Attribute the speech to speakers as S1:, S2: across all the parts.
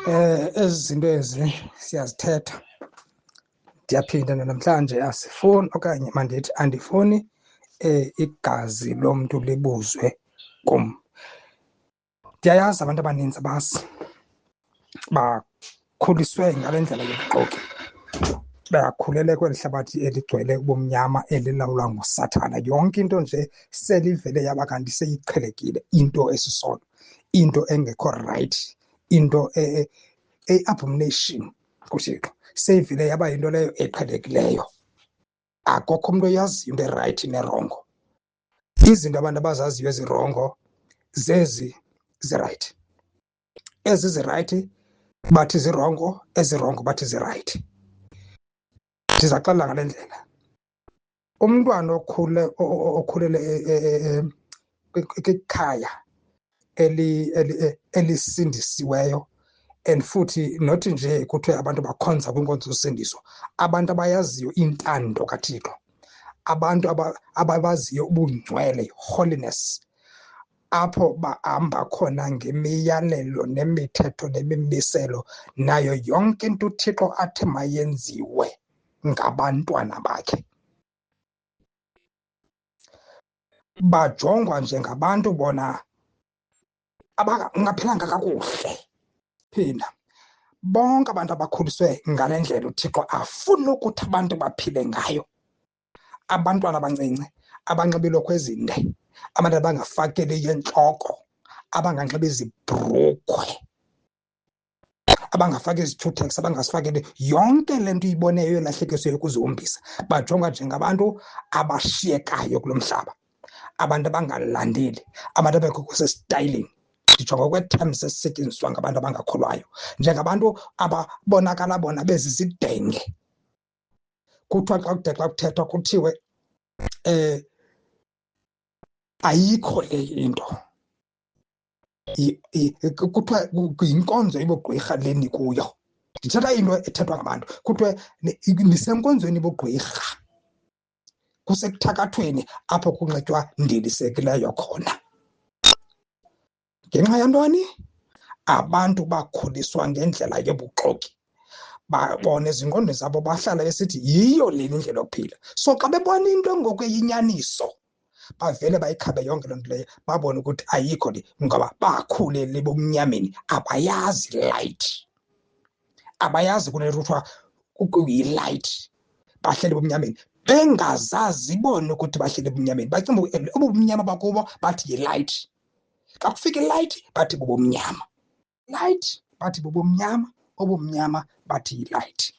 S1: Ezi zinto ezi siyazithetha. Ndiyaphinda namhlanje asifuni okanye mandithi andifuni igazi lomntu libuzwe kum. Ndiyayazi abantu abaninzi abazi bakhuliswe ngale ndlela yobuxoki, bakhulele kweli hlabathi eligcwele ubumnyama elilawulwa nguSathana. Yonke into nje selivele yaba kanti seyiqhelekile, into esisono, into engekho rayithi, into abomination kuThixo, seyivele yaba yinto leyo eqhelekileyo. Akukho umntu oyaziyo into erayithi nerongo. Izinto abantu abazaziyo ezirongo zezi zirayithi, ezi zirayithi bathi zirongo, ezirongo bathi zirayithi. Ndizaxelela ngale ndlela. Umntwana okhulele kwikhaya elisindisiweyo, and futhi not nje kuthiwe abantu bakhonza kwinkonzo yosindiso, abantu abayaziyo intando kaThixo, abantu ababaziyo ubungcwele, holiness, apho bahamba khona ngemiyalelo nemithetho nemimiselo nayo yonke into uThixo athi mayenziwe ngabantwana bakhe. Bajongwa njengabantu bona abangaphilanga kakuhle. Phinda, bonke abantu abakhuliswe ngale ndlela uThixo afuna ukuthi abantu baphile ngayo. Abantwana abancinci abanxiba iilokhwe ezinde, abantu abangafakeli entloko, abanganxiba izibhrukhwe, abangafaki izithutex, abangazifakeli yonke le nto uyiboneyo yolahlekiso yokuzihombisa. Bajongwa njengabantu abashiyekayo kulo mhlaba, abantu abangalandeli, abantu abekho sesitayilini. Nditsho ngokwe-terms ezisetyenziswa ngabantu abangakholwayo, njengabantu ababonakala bona bezizidenge. Kuthiwa xa kuthethwa kuthiwe ayikho le into, kuthiwa yinkonzo yobugqwirha le nikuyo. Ndithetha into ethethwa ngabantu, kuthiwe nisenkonzweni yobugqwirha, kusekuthakathweni apho kunxitywa ndilisekileyo khona. Ngenxa yantoni? Abantu bakhuliswa ngendlela yobuxoki, babona ezingqondweni zabo bahlala besithi yiyo lena indlela yokuphila. So xa bebona into ngokuyinyaniso, bavele bayikhabe yonke loo nto leyo, babone ukuthi ayikho le, ngoba bakhulele ebumnyameni, abayazi light, abayazi kunento kuthiwa yi-light. Bahlele ebumnyameni bengazazi bona ukuthi bahlele ebumnyameni, bacinga ubumnyama bakubo bathi yi-light. Xa kufika i-light bathi bubumnyama, light bathi bubumnyama, obumnyama bathi yi-light.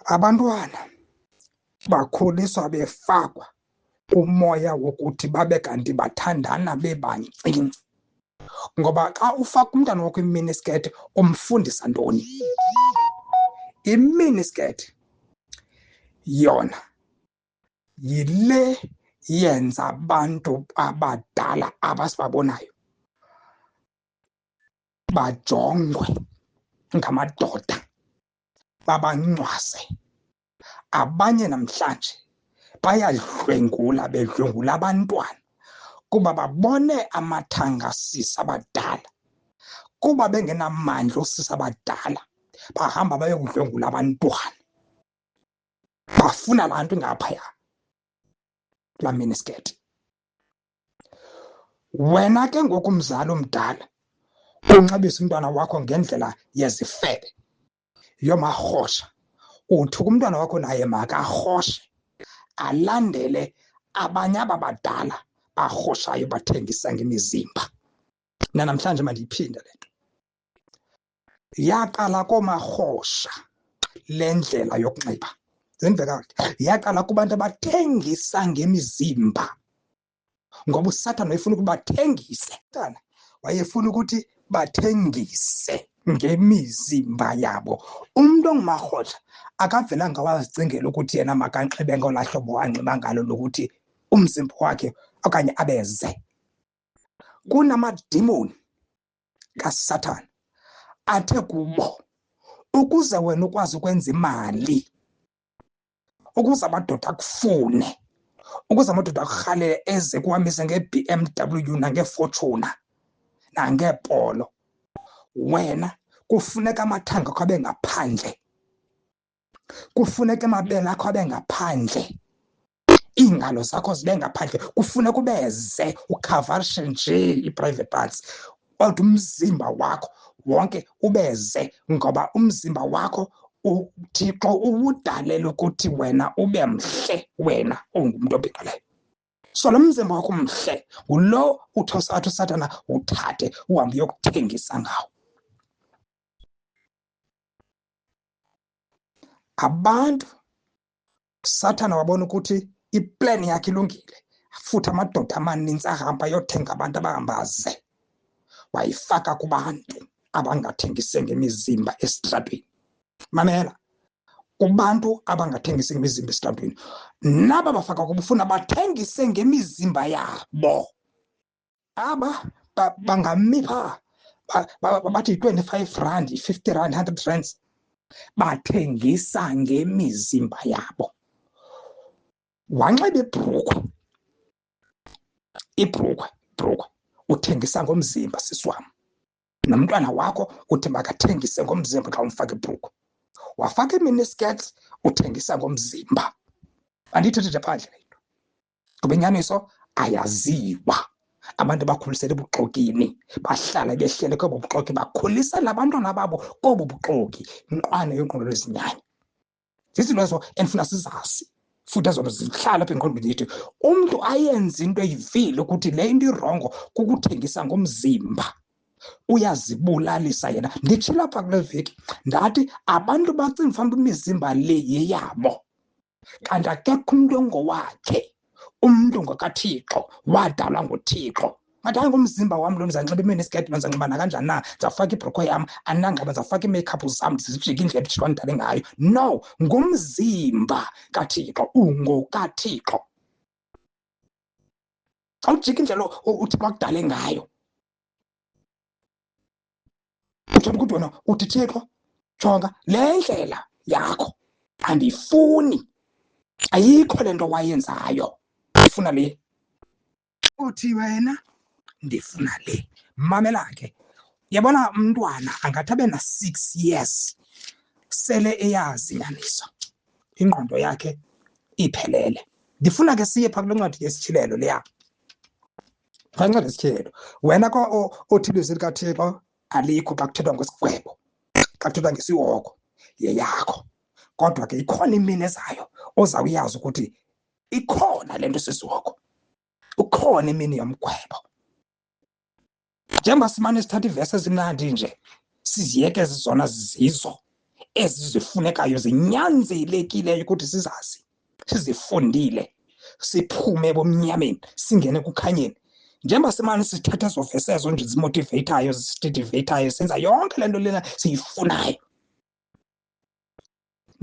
S1: Abantwana bakhuliswa befakwa umoya wokuthi babe kanti bathandana bebancinci, ngoba xa ufaka umntana wakho iminiskirt umfundisa ntoni? Iminiskirt yona yile yenza abantu abadala abasibabonayo bajongwe ngamadoda, babancwase. Abanye namhlanje bayadlwengula, bedlwengula abantwana kuba babone amathanga sisa abadala, kuba bengenamandla osisa abadala bahamba bayokudlwengula abantwana. Bafuna laa nto ingaphaya, laa miniskirt. Wena ke ngoku mzali omdala unxibisa umntwana wakho ngendlela yezifebe, yomarhosha, uthi umntwana wakho naye makarhoshe, alandele abanye aba badala barhoshayo bathengisa ngemizimba. Namhlanje mandiyiphinde le nto. Yaqala koomarhosha le ndlela yokunxiba, yaqala kubantu abathengisa ngemizimba, ngoba uSathane wayefuna ukuba bathengise. Usathane wayefuna ukuthi bathengise ngemizimba yabo. Umntu ongumarhosha akavelanga wazicingela ukuthi yena makanxibe ngolaa hlobo anxiba ngalo lokuthi umzimba wakhe okanye abeze. Kunamadimoni kaSathane athe kubo, ukuze wena ukwazi ukwenza imali, ukuze amadoda akufune, ukuze amadoda akurhalele eze kuhambise nge-BMW nangeFortuna, nangeepolo. Wena kufuneka amathanga akho abe ngaphandle, kufuneka amabele akho abe ngaphandle, iingalo zakho zibe ngaphandle, kufuneka ubeze ukhavarishe nje ii-private parts, kodwa umzimba wakho wonke ubeze, ngoba umzimba wakho uThixo uwudalele ukuthi wena ube mhle, wena ungumntu obhinqileyo. So lo mzimba wakho mhle ngulo athi uSathana uthathe uhambe uyokuthengisa ngawo. Abantu uSathana wabona ukuthi iplan yakhe ilungile, futhi amadoda amaninzi ahamba ayothenga abantu abahambaze, wayifaka kubantu abangathengise ngemizimba esitratweni. Mamela, kubantu abangathengisi ngemizimba esitratweni, naba bafaka kubufuna bathengise ngemizimba yabo. Aba bangamipha bathi 25 rand, 50 rand, 100 rands, bathengisa ngemizimba yabo. Wanxiba ibhrukhwe uthengisa ngomzimba, sisi wam. Nomntwana wakho uthi makathengise ngomzimba xa umfaka ibhrukhwe. Wafaka iminisketi uthengisa ngomzimba. Andiyithethe nje phandle le nto, ngoba inyaniso ayaziwa. Abantu bakhulisele ebuxokini, bahlala behlele kobo buxoki, bakhulisela abantwana babo kobo buxoki, inqwane yonqolo lezinyanya. Zizinto ezo endifuna sizazi, futhi ezo zihlala apha engqondweni yethu. Umntu ayenze into eyivile ukuthi le into irongo kukuthengisa ngomzimba, uyazibulalisa yena. Nditshilo apha kule veki ndathi abantu bacinga fanuba imizimba le yeyabo, kanti akekho umntu ongowakhe. Umntu ngokaThixo, wadalwa nguThixo. Ngathi hayi ngumzimba wam lo, ndizanxiba iminisketi, ndizanxiba nakanjani na, ndizawufaka ibhrukhwe yam, andinangxeba, ndizawufaka iimakeup zam, ndizijike indlela uThixo andidale ngayo. No, ngumzimba kaThixo, ungokaThixo. Xa ujika indlela uThixo akudale ngayo, uthetha ukuthi wena uthi Thixo, jonga le ndlela yakho andiyifuni, ayikho le nto wayenzayo, ndifuna le. Uthi wena ndifuna le. Mamela ke, yabona umntwana angathi abe na-6 years sele eyazi inyaniso, ingqondo yakhe iphelele. Ndifuna ke siye phaa kule ncwadi yesitshilelo leya, ncwadi yesitshilelo. Wena othi ilizwi likaThixo alikho xa kuthethwa ngesigwebo, xa kuthethwa ngesihoko, yeyakho. Kodwa ke ikhona imini ezayo ozawuyazi ukuthi ikhona le nto sisihoko, ukhona imini yomgwebo. Njengoba simane sithatha iivesi ezimnandi nje, siziyeke zona zizo ezifunekayo, zinyanzelekileyo ukuthi sizazi, sizifundile, siphume ebumnyameni singene kukhanyeni. Njengoba simane sithatha ezo vesi ezo nje zimotiveyithayo, zisititiveyithayo, senza yonke le nto lena siyifunayo,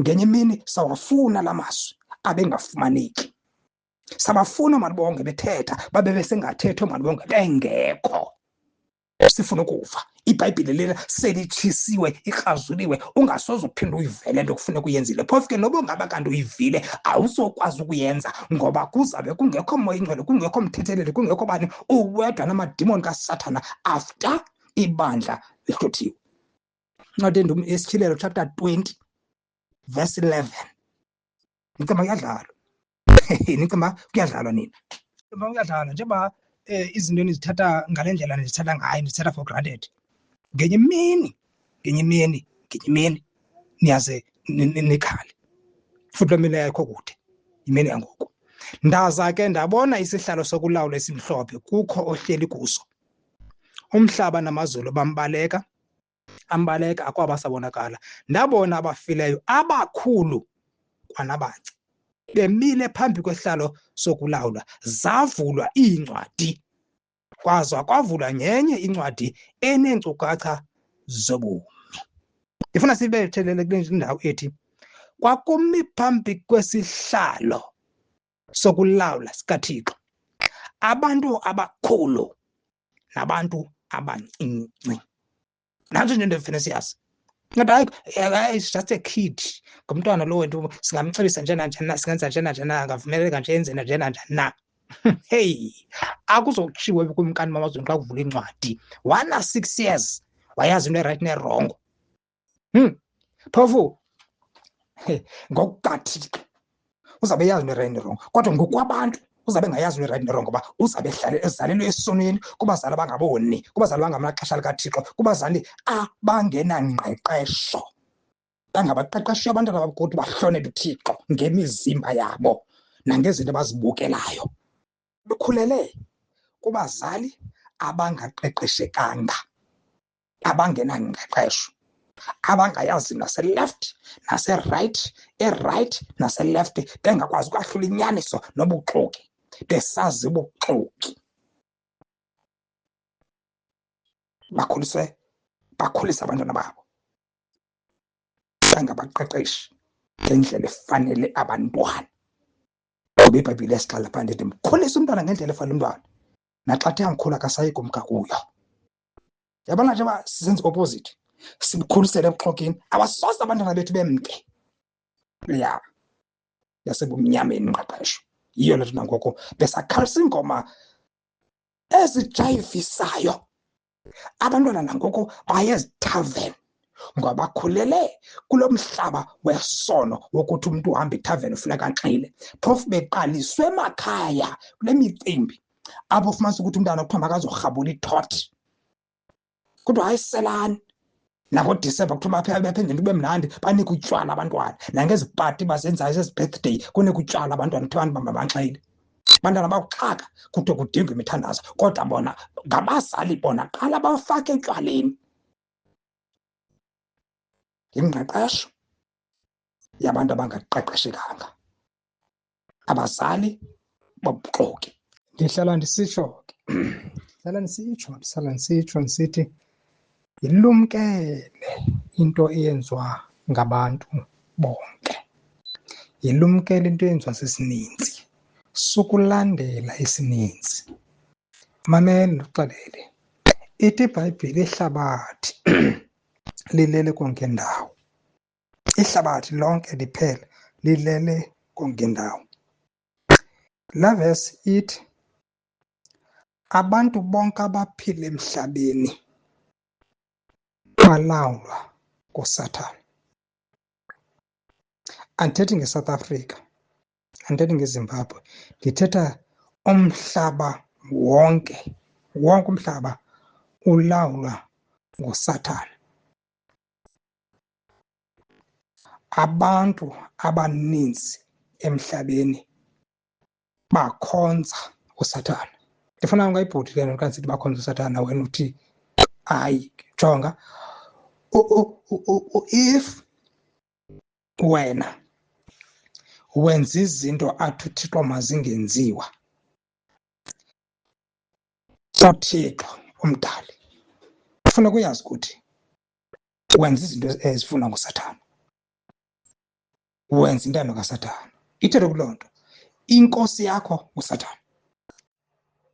S1: ngenye imini sawafuna la mazwi abe ngafumaneki. Sabafuna omalibonge bethetha, babe besengathethi omalibonge bengekho. Sifuna ukuva iBhayibhile lena selitshisiwe, ikrazuliwe, ungasoze uphinde uyivele nto kufuneka uyenzile. Phofu ke noba ungaba kanti uyivile awuzokwazi ukuyenza, ngoba kuzabe kungekho moya ingcwele, kungekho mthetheleli, kungekho bani, uwedwa namadimoni kaSathana after ibandla lihluthiwe. Ncwadi yesitshilelo chapter 20 verse 11. Nicima kuyadlalwa. Nicima kuyadlalwa nina. Nicima kuyadlalwa njengoba izinto nizithatha ngale ndlela nizithatha ngayo, nizithatha for granted. Ngenye imini niyaze nikhale, futhi lo mini ayikho kude, imini yangoku. Ndaza ke ndabona isihlalo sokulawula esimhlophe, kukho ohleli kuso. Umhlaba namazulu bambaleka, ambaleka akwaba sabonakala. Ndabona abafileyo abakhulu kwanabanci bemile phambi kwesihlalo sokulawula, zavulwa iincwadi, kwaza kwavulwa nyenye incwadi eneenkcukacha zobomi. Ndifuna sibethelele kule ndawo ethi kwakumi phambi kwesihlalo sokulawula sikaThixo abantu abakhulu nabantu abancinci. Nantso nje into endifuna siyazi. Ngathi hayi, it's just a kid, ngumntwana lo wethu, singamcebisa nje nanjani na, singenza nje nanjani na, angavumeleka nje enze nje nanjani na. Hey, akuzokutshiwo kumkani mamazweni xa kuvula incwadi 1 6 years wayazi into right ne-wrong. Phofu ngokukaThixo uzabe yazi into right ne-wrong, kodwa ngokwabantu uzabe engayazi into right ne-wrong, ngoba uzabe ezalelwe esonweni kubazali abangaboni, kubazali bangamaxesha likaThixo, kubazali abangenangqeqesho. Bangabaqeqeshiyo abantwana babo ukuthi bahlonele uThixo ngemizimba yabo nangezinto abazibukelayo. Bekhulele kubazali abangaqeqeshekanga, abangenangqeqesho, abangayazi nase-left nase-right, e-right nase-left, bengakwazi ukwahlula inyaniso nobuxoki, besazi ubuxoki. Bakhulise abantwana babo, bangabaqeqeshi ngendlela efanele abantwana. Ngoba iBhayibhile yasixelela phandle ithi mkhulise umntwana ngendlela efanele umntwana, naxa athe angikhula akasayi kumka kuyo. Yabona nje uba sisenza opposite, simkhulisele ebuxokini, abasoze abantwana bethu bemke yasebumnyameni ngqeqesho. Yiyo le nto nangoku besakhalisa iingoma ezijayivisayo. Abantwana nangoku baye ezithaveni ngoba bakhulele kulo mhlaba wesono wokuthi umntu uhamba ithaveni ufuneka anxile. Phofu beqaliswe emakhaya kule micimbi apho ufumanisa ukuthi umntana kuthiwa makazorhabula ithothi, kodwa hayi selani. NakoDisemba kuthiwa baphendle into bemnandi, banika utywala abantwana. Nangezi pati bazenzayo zezi birthday kunika utywala abantwana, kuthiwa abantu banxile. Abantwana bawuxhaka kuthiwa kudingwa imithandazo, kodwa bona ngabazali bona qala bafake etywaleni. Ingqeqesho yabantu abangaqeqeshekanga, abazali bobuxoki. Ndihlala ndisitsho ndisithi yilumkele into eyenziwa ngabantu bonke, yilumkele into eyenziwa sisininzi, sukulandela isininzi. Mamela ndikuxelele, ithi iBhayibhile ihlabathi lilele konke indawo, ihlabathi lonke liphela lilele konke indawo. La verse ithi abantu bonke abaphila emhlabeni balawulwa nguSathane. Andithethi ngeSouth Africa, andithethi ngeZimbabwe, ndithetha umhlaba wonke umhlaba ulawulwa nguSathane. Abantu abaninzi emhlabeni bakhonza uSathane. Ndifuna ungayibhudi le nto xa ndisithi bakhonza uSathane, wena uthi hayi jonga, if wena wenza izinto athi uThixo mazingenziwa, uThixo umdali ufuna ukuyazi ukuthi wenza izinto ezifuna nguSathane, wenza intando kaSathane. Ithethe kuloo nto inkosi yakho nguSathane,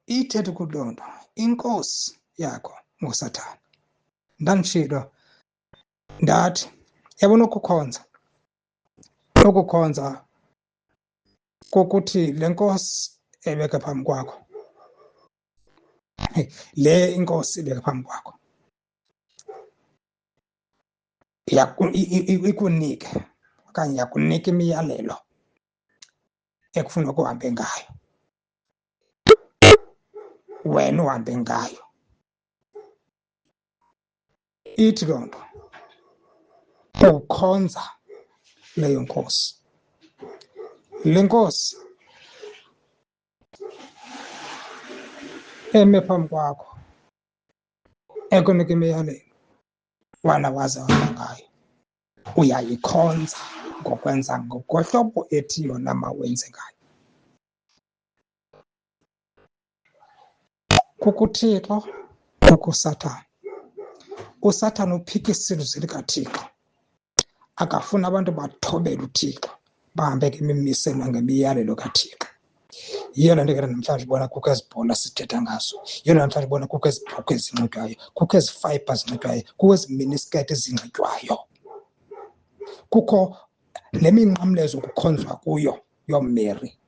S1: ithethe kuloo nto inkosi yakho nguSathane. Ndanditshilo ndathi yabona ukukhonza kokuthi le nkosi ebeke phambi kwakho, le inkosi ibeke phambi kwakho ikunike okanye yakunika imiyalelo ekufuna ukuhambe ngayo, wena uhambe ngayo. Ithi loo nto ukhonza leyo nkosi, le nkosi eme phambi kwakho ekunika imiyalelo, wena waze wahamba ngayo, uyayikhonza ngokwenza ngohlobo ethi yona mawenze ngayo. KukuThixo, kukuSathane. USathane uphika isizwe likaThixo, akafuna abantu bathobele uThixo, bahambe ngemimiselo nangemiyalelo kaThixo. Yiyo le nto ke namhlanje ubona kukho ezi bhola sithetha ngazo, yiyo namhlanje ubona kukho ezi bhrukhwe ezinxitywayo, kukho ezi fayibha zinxitywayo, kukho ezi minisketi ezinxitywayo, kukho le minqamlezo kukhonzwa kuyo yoMary